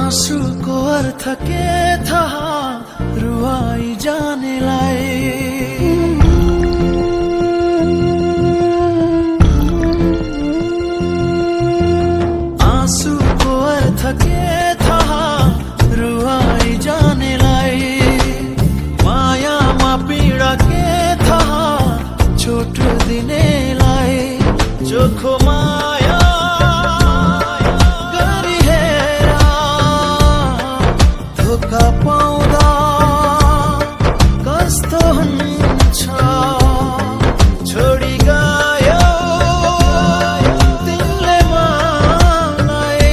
आँसुको अर्थ के थाहा रुवाई जानेलाई। आँसुको अर्थ के थाहा रुवाई जानेलाई। मायामा पीडा के थाहा चोट दिनेलाई। जोखो माया धोका पाउँदा कस्तो हुन्छ। छोडी गयो तिमीले मलाई।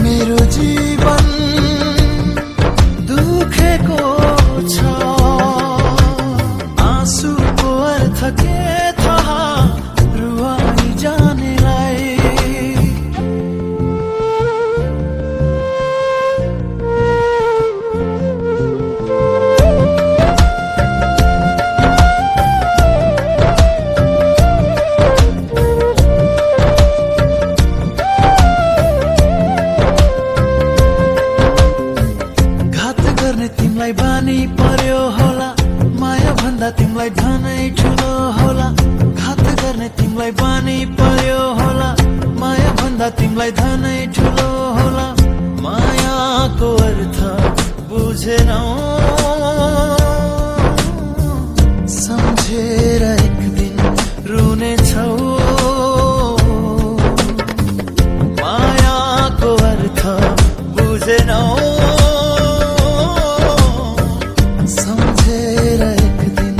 मेरो जीवन दुखेको छ। आँसुको अर्थ के थाहा रुवाई जानेलाई। तिमीलाई बानी पर्यो होला। माया भन्दा तिमीलाई धनै ठुलो होला। घात गर्ने तिमीलाई बानी पर्यो होला। माया भन्दा तिमीलाई धनै ठुलो होला। मायाको अर्थ बुझेनौ सम्झेर एक दिन रुनेछौ। मायाको अर्थ बुझेनौ सम्झेर एक दिन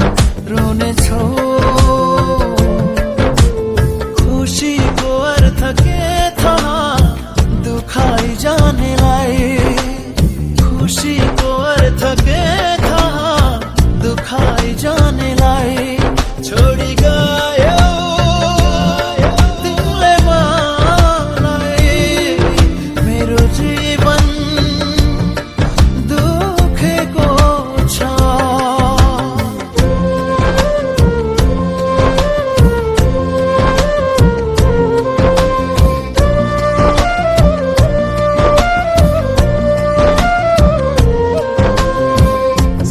रुनेछौ। खुसीको अर्थ के थाहा दुखाइ जानेलाई। खुसीको अर्थ के थाहा दुखाइ जानेलाई। छोडी गयो तिमीले मलाई। मेरो जीवन दुखेको छ।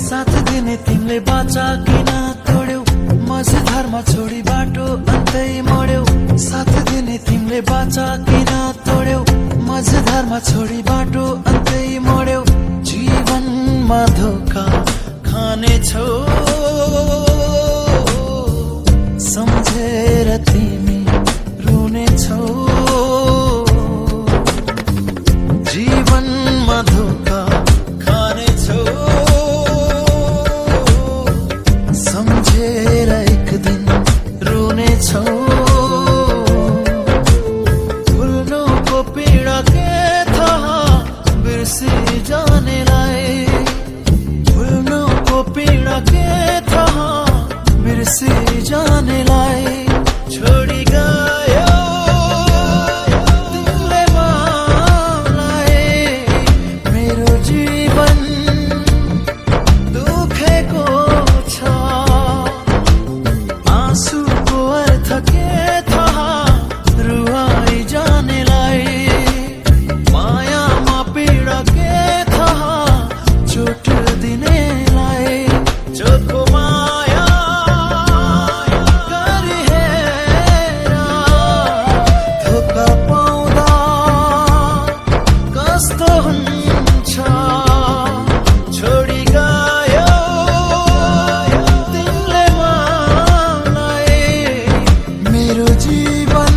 साथ दिने तिमीले बाचा किन तोड्यौ। मझधारमा छोडी बाटो अन्तै मोड्यौ। साथ दिने तिमीले बाचा किन तोड्यौ। मझधारमा छोडी बाटो अन्तै मोड्यौ। जीवनमा धोका खानेछौ सम्झेर तिमी रुनेछौ। जीवनमा धोका खानेछौ सम्झेर एक दिन रुनेछौ। भुल्नुको पीडा के थाहा बिर्सी जानेलाई। भुल्नुको पीडा के थाहा बिर्सी जानेलाई। छोडी गयो तिमीले मलाई। मेरो जीवन दुखेको छ। आँसुको अर्थ के थाहा रुवाई जानेलाई। मायामा पीडा के थाहा चोट दिनेलाई। जोखो माया गरिहेर धोका पाउँदा कस्तो हुन्छ। छोडी गयो तिमीले मलाई। मेरो जीवन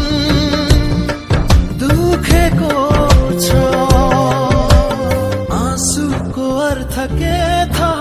दुखेको छ। आँसुको अर्थ के थाहा